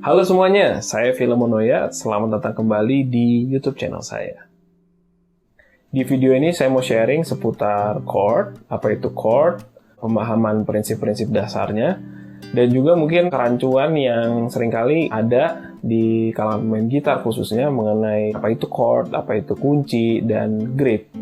Halo semuanya, saya Filemonoya. Selamat datang kembali di YouTube channel saya. Di video ini saya mau sharing seputar chord, apa itu chord, pemahaman prinsip-prinsip dasarnya, dan juga mungkin kerancuan yang seringkali ada di kalangan pemain gitar khususnya mengenai apa itu chord, apa itu kunci, dan grip.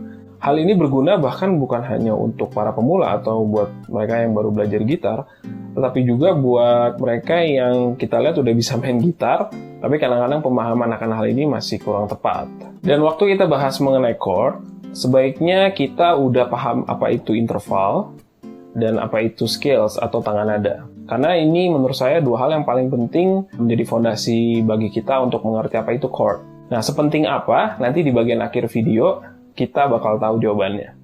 Hal ini berguna bahkan bukan hanya untuk para pemula atau buat mereka yang baru belajar gitar, tetapi juga buat mereka yang kita lihat udah bisa main gitar, tapi kadang-kadang pemahaman akan hal ini masih kurang tepat. Dan waktu kita bahas mengenai chord, sebaiknya kita udah paham apa itu interval dan apa itu scales atau tangan nada. Karena ini menurut saya dua hal yang paling penting menjadi fondasi bagi kita untuk mengerti apa itu chord. Nah, sepenting apa? Nanti di bagian akhir video kita bakal tahu jawabannya.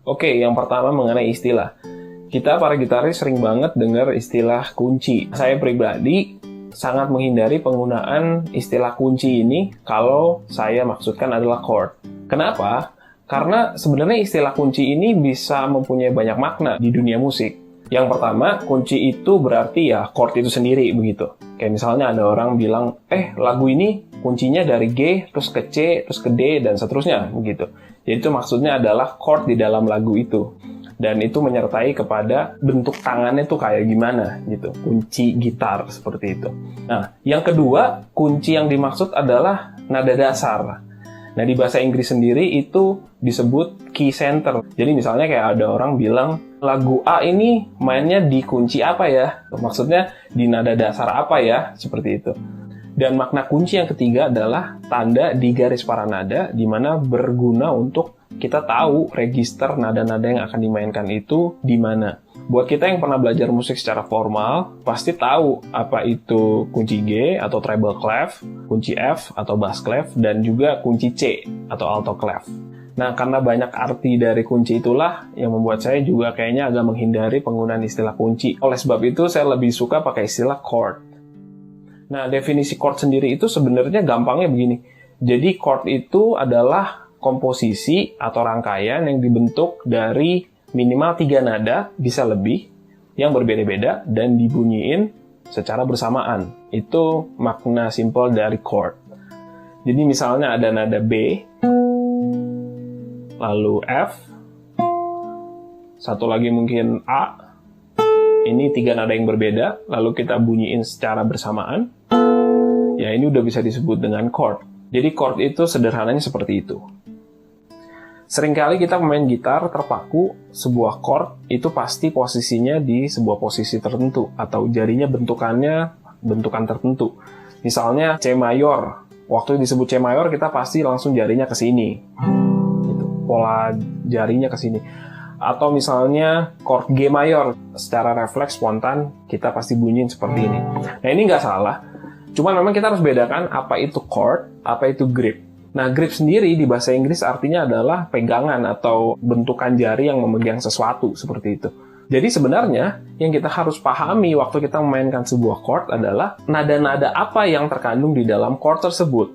Oke, yang pertama mengenai istilah. Kita para gitaris sering banget dengar istilah kunci. Saya pribadi sangat menghindari penggunaan istilah kunci ini kalau saya maksudkan adalah chord. Kenapa? Karena sebenarnya istilah kunci ini bisa mempunyai banyak makna di dunia musik. Yang pertama, kunci itu berarti ya chord itu sendiri begitu. Kayak misalnya ada orang bilang, lagu ini kuncinya dari G, terus ke C, terus ke D, dan seterusnya begitu. Jadi itu maksudnya adalah chord di dalam lagu itu. Dan itu menyertai kepada bentuk tangannya tuh kayak gimana gitu. Kunci gitar seperti itu. Nah, yang kedua, kunci yang dimaksud adalah nada dasar. Nah, di bahasa Inggris sendiri itu disebut key center. Jadi misalnya kayak ada orang bilang, lagu A ini mainnya di kunci apa ya? Maksudnya di nada dasar apa ya? Seperti itu. Dan makna kunci yang ketiga adalah tanda di garis para nada, di mana berguna untuk kita tahu register nada-nada yang akan dimainkan itu di mana. Buat kita yang pernah belajar musik secara formal, pasti tahu apa itu kunci G atau treble clef, kunci F atau bass clef, dan juga kunci C atau alto clef. Nah, karena banyak arti dari kunci itulah yang membuat saya juga kayaknya agak menghindari penggunaan istilah kunci. Oleh sebab itu, saya lebih suka pakai istilah chord. Nah, definisi chord sendiri itu sebenarnya gampangnya begini. Jadi, chord itu adalah komposisi atau rangkaian yang dibentuk dari minimal 3 nada, bisa lebih, yang berbeda-beda dan dibunyiin secara bersamaan. Itu makna simpel dari chord. Jadi, misalnya ada nada B, lalu F, satu lagi mungkin A, ini 3 nada yang berbeda, lalu kita bunyiin secara bersamaan, ya ini udah bisa disebut dengan chord. Jadi chord itu sederhananya seperti itu. Seringkali kita pemain gitar terpaku sebuah chord itu pasti posisinya di sebuah posisi tertentu, atau jarinya bentukan tertentu. Misalnya C mayor, waktu disebut C mayor kita pasti langsung jarinya ke sini. Gitu. Pola jarinya ke sini. Atau misalnya chord G mayor, secara refleks spontan kita pasti bunyiin seperti ini. Nah, ini nggak salah, cuman memang kita harus bedakan apa itu chord, apa itu grip. Nah, grip sendiri di bahasa Inggris artinya adalah pegangan atau bentukan jari yang memegang sesuatu, seperti itu. Jadi sebenarnya yang kita harus pahami waktu kita memainkan sebuah chord adalah nada-nada apa yang terkandung di dalam chord tersebut.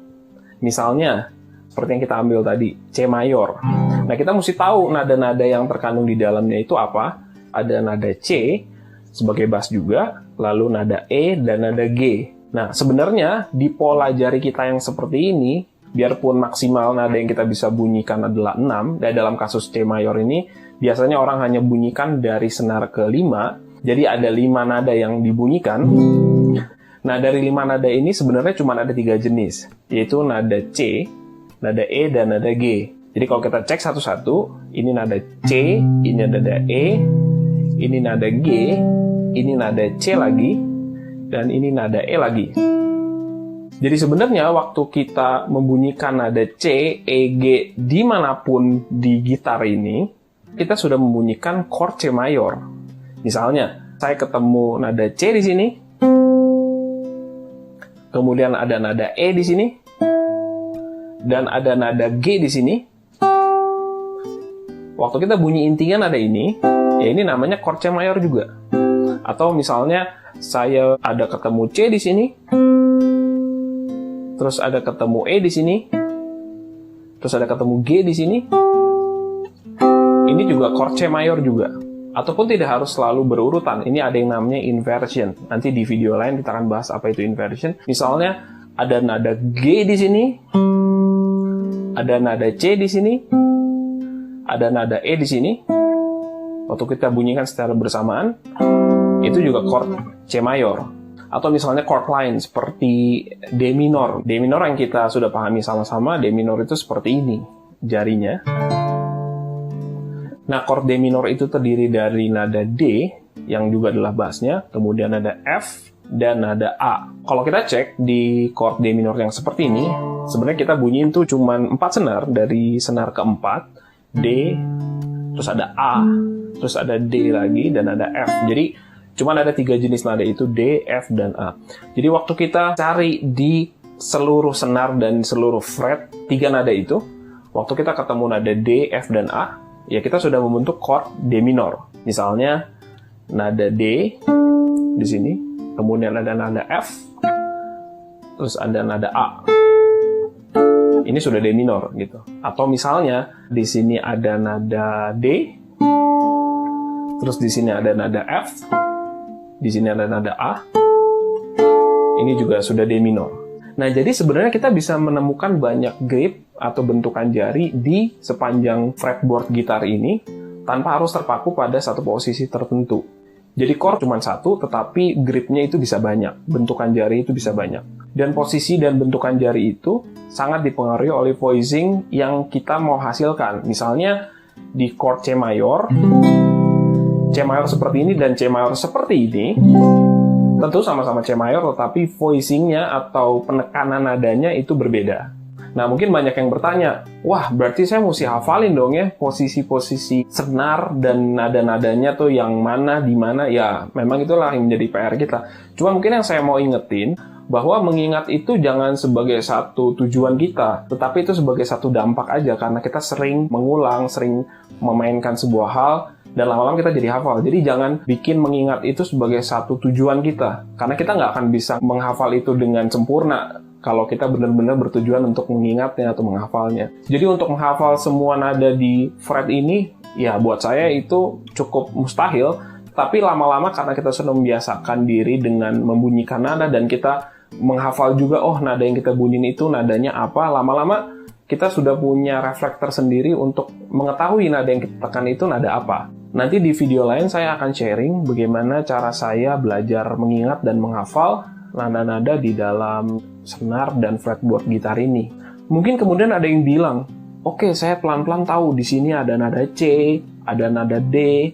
Misalnya, seperti yang kita ambil tadi, C mayor. Nah, kita mesti tahu nada-nada yang terkandung di dalamnya itu apa. Ada nada C sebagai bass juga, lalu nada E dan nada G. Nah, sebenarnya di pola jari kita yang seperti ini, biarpun maksimal nada yang kita bisa bunyikan adalah 6, dan dalam kasus C mayor ini, biasanya orang hanya bunyikan dari senar ke 5, jadi ada 5 nada yang dibunyikan. Nah, dari 5 nada ini sebenarnya cuma ada 3 jenis, yaitu nada C, nada E, dan nada G. Jadi kalau kita cek satu-satu, ini nada C, ini nada E, ini nada G, ini nada C lagi, dan ini nada E lagi. Jadi sebenarnya waktu kita membunyikan nada C, E, G dimanapun di gitar ini, kita sudah membunyikan chord C mayor. Misalnya, saya ketemu nada C di sini, kemudian ada nada E di sini, dan ada nada G di sini. Waktu kita bunyi intinya nada ini, ya ini namanya chord C mayor juga. Atau misalnya saya ada ketemu C di sini, terus ada ketemu E di sini, terus ada ketemu G di sini. Ini juga chord C mayor juga. Ataupun tidak harus selalu berurutan. Ini ada yang namanya inversion. Nanti di video lain kita akan bahas apa itu inversion. Misalnya ada nada G di sini, ada nada C di sini, ada nada E di sini. Waktu kita bunyikan secara bersamaan, itu juga chord C mayor. Atau misalnya chord lain seperti D minor. D minor yang kita sudah pahami sama-sama, D minor itu seperti ini jarinya. Nah, chord D minor itu terdiri dari nada D, yang juga adalah bassnya, kemudian nada F, dan nada A. Kalau kita cek di chord D minor yang seperti ini, sebenarnya kita bunyiin tuh cuma 4 senar, dari senar keempat, D, terus ada A, terus ada D lagi, dan ada F. Jadi, cuma ada 3 jenis nada itu, D, F, dan A. Jadi, waktu kita cari di seluruh senar dan seluruh fret, 3 nada itu, waktu kita ketemu nada D, F, dan A, ya kita sudah membentuk chord D minor. Misalnya, nada D di sini, kemudian ada nada F, terus ada nada A. Ini sudah D minor, gitu. Atau misalnya, di sini ada nada D, terus di sini ada nada F, di sini ada nada A, ini juga sudah D minor. Nah, jadi sebenarnya kita bisa menemukan banyak grip atau bentukan jari di sepanjang fretboard gitar ini tanpa harus terpaku pada satu posisi tertentu. Jadi chord cuma satu, tetapi gripnya itu bisa banyak, bentukan jari itu bisa banyak. Dan posisi dan bentukan jari itu sangat dipengaruhi oleh voicing yang kita mau hasilkan. Misalnya di chord C mayor seperti ini dan C mayor seperti ini, tentu sama-sama C mayor, tetapi voicingnya atau penekanan nadanya itu berbeda. Nah, mungkin banyak yang bertanya, wah, berarti saya mesti hafalin dong ya posisi-posisi senar dan nada-nadanya tuh yang mana, di mana. Ya, memang itulah yang menjadi PR kita. Cuma mungkin yang saya mau ingetin, bahwa mengingat itu jangan sebagai satu tujuan kita, tetapi itu sebagai satu dampak aja, karena kita sering mengulang, sering memainkan sebuah hal, dan lama-lama kita jadi hafal. Jadi jangan bikin mengingat itu sebagai satu tujuan kita, karena kita nggak akan bisa menghafal itu dengan sempurna kalau kita benar-benar bertujuan untuk mengingatnya atau menghafalnya. Jadi untuk menghafal semua nada di fret ini, ya buat saya itu cukup mustahil, tapi lama-lama karena kita sudah membiasakan diri dengan membunyikan nada dan kita menghafal juga, oh nada yang kita bunyiin itu nadanya apa, lama-lama kita sudah punya refleks tersendiri untuk mengetahui nada yang kita tekan itu nada apa. Nanti di video lain saya akan sharing bagaimana cara saya belajar mengingat dan menghafal nada-nada di dalam senar dan fretboard gitar ini. Mungkin kemudian ada yang bilang, oke, saya pelan-pelan tahu di sini ada nada C, ada nada D,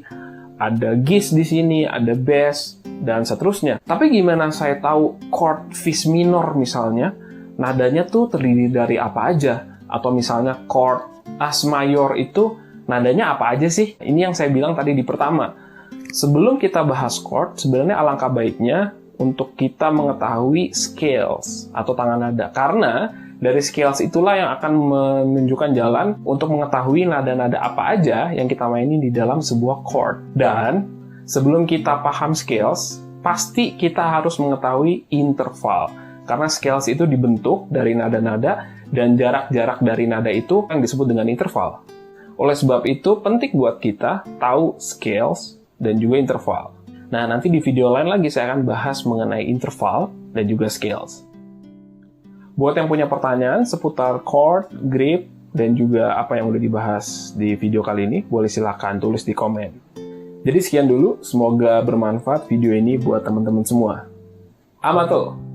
ada gis di sini, ada bass, dan seterusnya. Tapi gimana saya tahu chord fis minor misalnya, nadanya tuh terdiri dari apa aja? Atau misalnya chord as mayor itu nadanya apa aja sih? Ini yang saya bilang tadi di pertama. Sebelum kita bahas chord, sebenarnya alangkah baiknya untuk kita mengetahui scales atau tangan nada. Karena dari scales itulah yang akan menunjukkan jalan untuk mengetahui nada-nada apa aja yang kita mainin di dalam sebuah chord. Dan sebelum kita paham scales, pasti kita harus mengetahui interval. Karena scales itu dibentuk dari nada-nada dan jarak-jarak dari nada itu yang disebut dengan interval. Oleh sebab itu, penting buat kita tahu scales dan juga interval. Nah, nanti di video lain lagi saya akan bahas mengenai interval dan juga scales. Buat yang punya pertanyaan seputar chord, grip, dan juga apa yang udah dibahas di video kali ini, boleh silahkan tulis di komen. Jadi sekian dulu, semoga bermanfaat video ini buat teman-teman semua. Amato!